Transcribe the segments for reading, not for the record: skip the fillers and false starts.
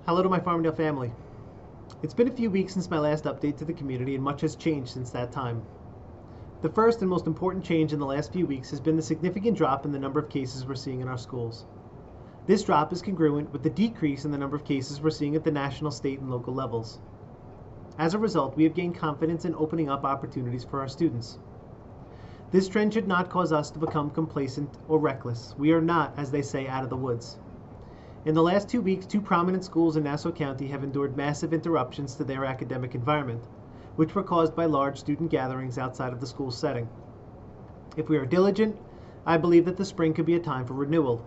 Hello to my Farmingdale family. It's been a few weeks since my last update to the community, and much has changed since that time. The first and most important change in the last few weeks has been the significant drop in the number of cases we're seeing in our schools. This drop is congruent with the decrease in the number of cases we're seeing at the national, state, and local levels. As a result, we have gained confidence in opening up opportunities for our students. This trend should not cause us to become complacent or reckless. We are not, as they say, out of the woods. In the last 2 weeks, 2 prominent schools in Nassau County have endured massive interruptions to their academic environment, which were caused by large student gatherings outside of the school setting. If we are diligent, I believe that the spring could be a time for renewal.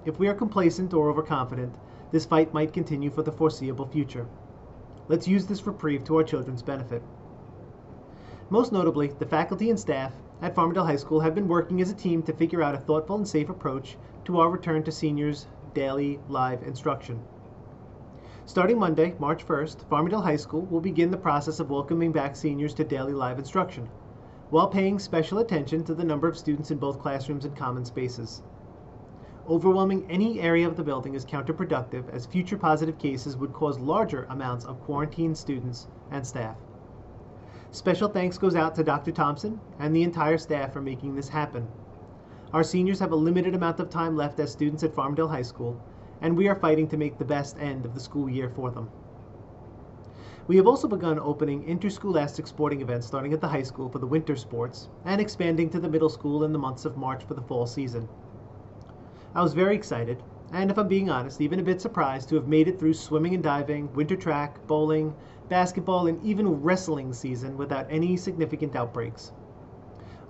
If we are complacent or overconfident, this fight might continue for the foreseeable future. Let's use this reprieve to our children's benefit. Most notably, the faculty and staff at Farmingdale High School have been working as a team to figure out a thoughtful and safe approach to our return to seniors' daily live instruction. Starting Monday, March 1st, Farmingdale High School will begin the process of welcoming back seniors to daily live instruction, while paying special attention to the number of students in both classrooms and common spaces. Overwhelming any area of the building is counterproductive, as future positive cases would cause larger amounts of quarantined students and staff. Special thanks goes out to Dr. Thompson and the entire staff for making this happen. Our seniors have a limited amount of time left as students at Farmingdale High School, and we are fighting to make the best end of the school year for them. We have also begun opening interscholastic sporting events starting at the high school for the winter sports and expanding to the middle school in the months of March for the fall season. I was very excited, and if I'm being honest, even a bit surprised to have made it through swimming and diving, winter track, bowling, basketball, and even wrestling season without any significant outbreaks.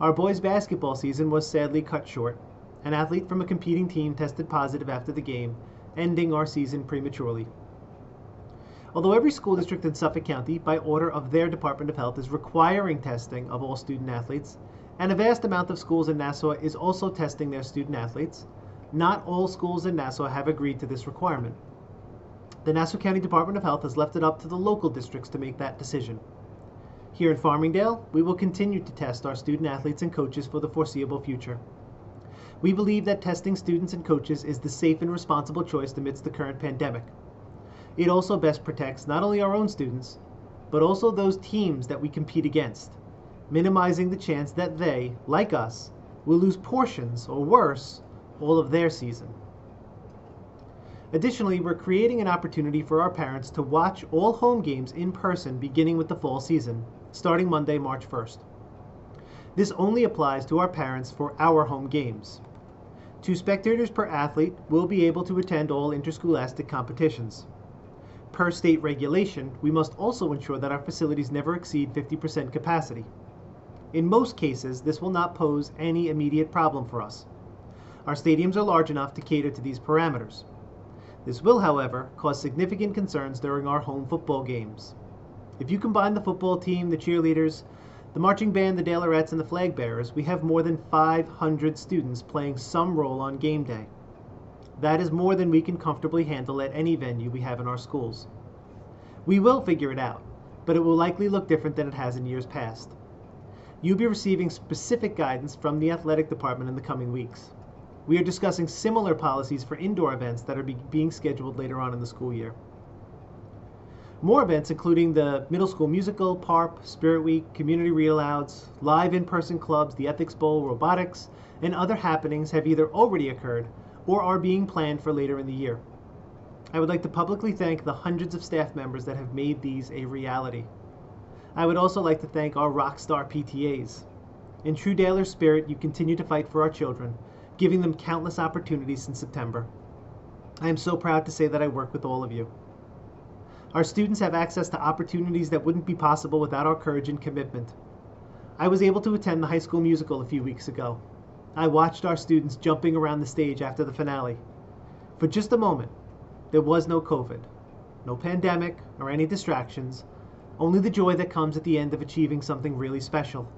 Our boys' basketball season was sadly cut short. An athlete from a competing team tested positive after the game, ending our season prematurely. Although every school district in Suffolk County, by order of their Department of Health, is requiring testing of all student athletes, and a vast amount of schools in Nassau is also testing their student athletes, not all schools in Nassau have agreed to this requirement. The Nassau County Department of Health has left it up to the local districts to make that decision. Here in Farmingdale, we will continue to test our student athletes and coaches for the foreseeable future. We believe that testing students and coaches is the safe and responsible choice amidst the current pandemic. It also best protects not only our own students, but also those teams that we compete against, minimizing the chance that they, like us, will lose portions, or worse, all of their season. Additionally, we're creating an opportunity for our parents to watch all home games in person beginning with the fall season, starting Monday, March 1st. This only applies to our parents for our home games. 2 spectators per athlete will be able to attend all interscholastic competitions. Per state regulation, we must also ensure that our facilities never exceed 50% capacity. In most cases, this will not pose any immediate problem for us. Our stadiums are large enough to cater to these parameters. This will, however, cause significant concerns during our home football games. If you combine the football team, the cheerleaders, the marching band, the Dailerettes, and the flag bearers, we have more than 500 students playing some role on game day. That is more than we can comfortably handle at any venue we have in our schools. We will figure it out, but it will likely look different than it has in years past. You'll be receiving specific guidance from the athletic department in the coming weeks. We are discussing similar policies for indoor events that are being scheduled later on in the school year. More events, including the middle school musical, PARP, Spirit Week, community read-alouds, live in-person clubs, the Ethics Bowl, robotics, and other happenings have either already occurred or are being planned for later in the year. I would like to publicly thank the hundreds of staff members that have made these a reality. I would also like to thank our rockstar PTAs. In true Daler spirit, you continue to fight for our children, giving them countless opportunities since September. I am so proud to say that I work with all of you. Our students have access to opportunities that wouldn't be possible without our courage and commitment. I was able to attend the high school musical a few weeks ago. I watched our students jumping around the stage after the finale. For just a moment, there was no COVID, no pandemic, or any distractions, only the joy that comes at the end of achieving something really special.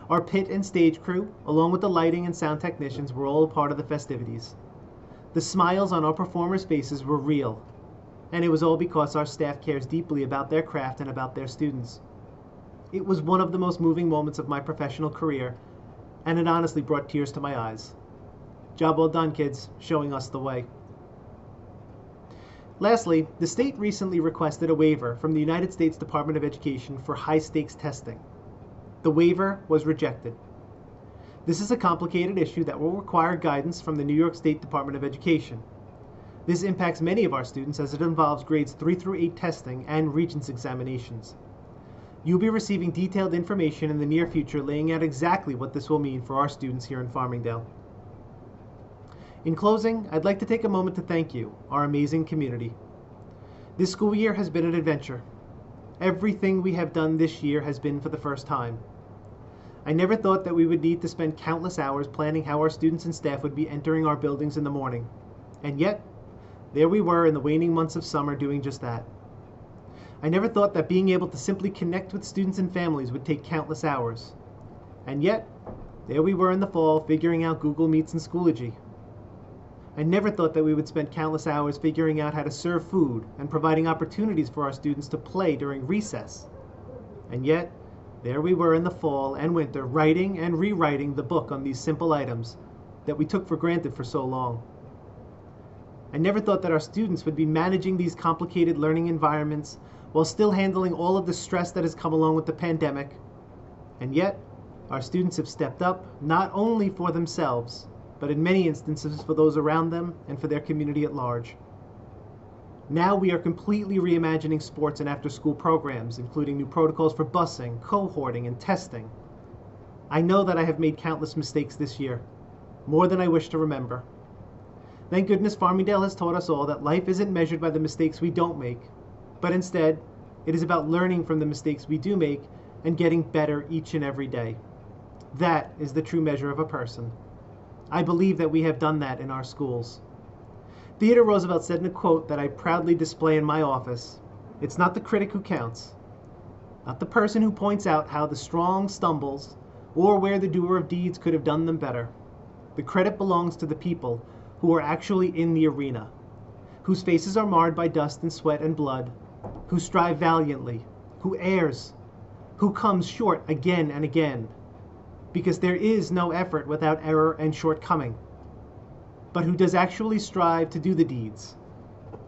Our pit and stage crew, along with the lighting and sound technicians, were all a part of the festivities. The smiles on our performers' faces were real, and it was all because our staff cares deeply about their craft and about their students. It was one of the most moving moments of my professional career, and it honestly brought tears to my eyes. Job well done, kids, showing us the way. Lastly, the state recently requested a waiver from the United States Department of Education for high-stakes testing. The waiver was rejected. This is a complicated issue that will require guidance from the New York State Department of Education. This impacts many of our students as it involves grades 3 through 8 testing and Regents examinations. You'll be receiving detailed information in the near future laying out exactly what this will mean for our students here in Farmingdale. In closing, I'd like to take a moment to thank you, our amazing community. This school year has been an adventure. Everything we have done this year has been for the first time. I never thought that we would need to spend countless hours planning how our students and staff would be entering our buildings in the morning. And yet, there we were in the waning months of summer doing just that. I never thought that being able to simply connect with students and families would take countless hours. And yet, there we were in the fall figuring out Google Meets and Schoology. I never thought that we would spend countless hours figuring out how to serve food and providing opportunities for our students to play during recess. And yet, there we were in the fall and winter writing and rewriting the book on these simple items that we took for granted for so long. I never thought that our students would be managing these complicated learning environments while still handling all of the stress that has come along with the pandemic. And yet, our students have stepped up not only for themselves, but in many instances for those around them and for their community at large. Now we are completely reimagining sports and after-school programs, including new protocols for busing, cohorting, and testing. I know that I have made countless mistakes this year, more than I wish to remember. Thank goodness Farmingdale has taught us all that life isn't measured by the mistakes we don't make, but instead, it is about learning from the mistakes we do make and getting better each and every day. That is the true measure of a person. I believe that we have done that in our schools. Theodore Roosevelt said in a quote that I proudly display in my office, "It's not the critic who counts, not the person who points out how the strong stumbles or where the doer of deeds could have done them better. The credit belongs to the people who are actually in the arena, whose faces are marred by dust and sweat and blood, who strive valiantly, who errs, who comes short again and again, because there is no effort without error and shortcoming, but who does actually strive to do the deeds,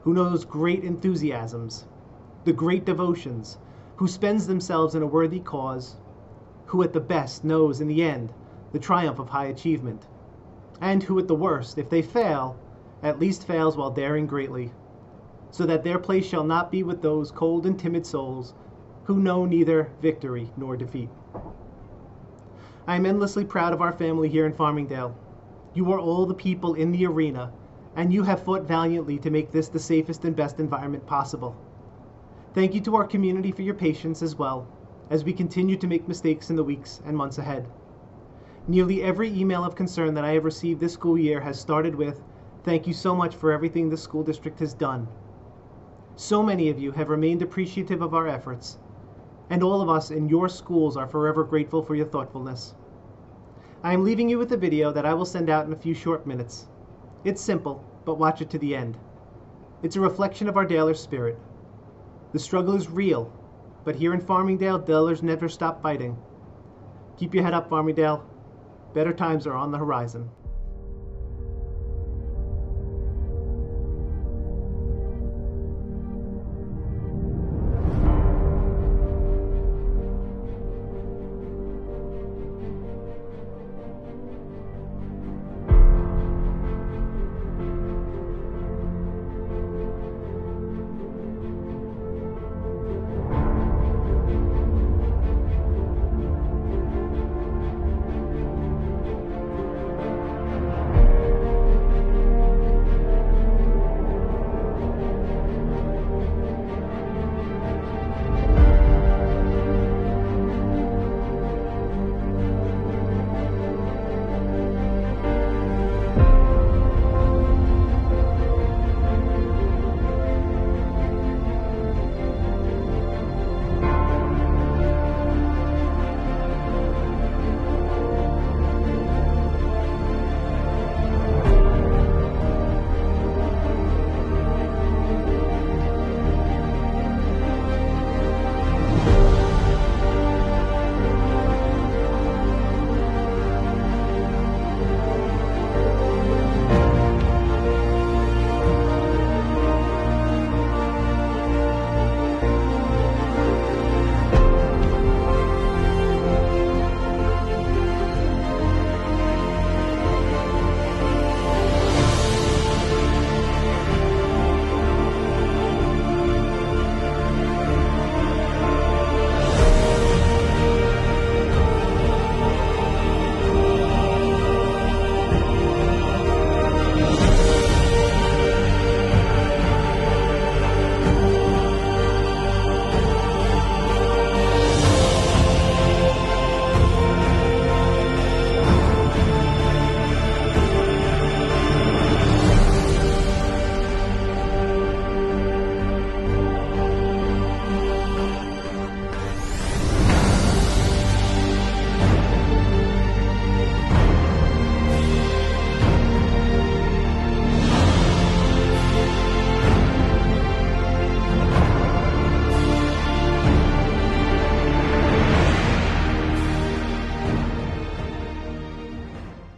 who knows great enthusiasms, the great devotions, who spends themselves in a worthy cause, who at the best knows in the end the triumph of high achievement, and who at the worst, if they fail, at least fails while daring greatly, so that their place shall not be with those cold and timid souls who know neither victory nor defeat." I am endlessly proud of our family here in Farmingdale. You are all the people in the arena, and you have fought valiantly to make this the safest and best environment possible. Thank you to our community for your patience as well, as we continue to make mistakes in the weeks and months ahead. Nearly every email of concern that I have received this school year has started with, "Thank you so much for everything the school district has done." So many of you have remained appreciative of our efforts, and all of us in your schools are forever grateful for your thoughtfulness. I am leaving you with a video that I will send out in a few short minutes. It's simple, but watch it to the end. It's a reflection of our Daler spirit. The struggle is real, but here in Farmingdale, Dalers never stop fighting. Keep your head up, Farmingdale. Better times are on the horizon.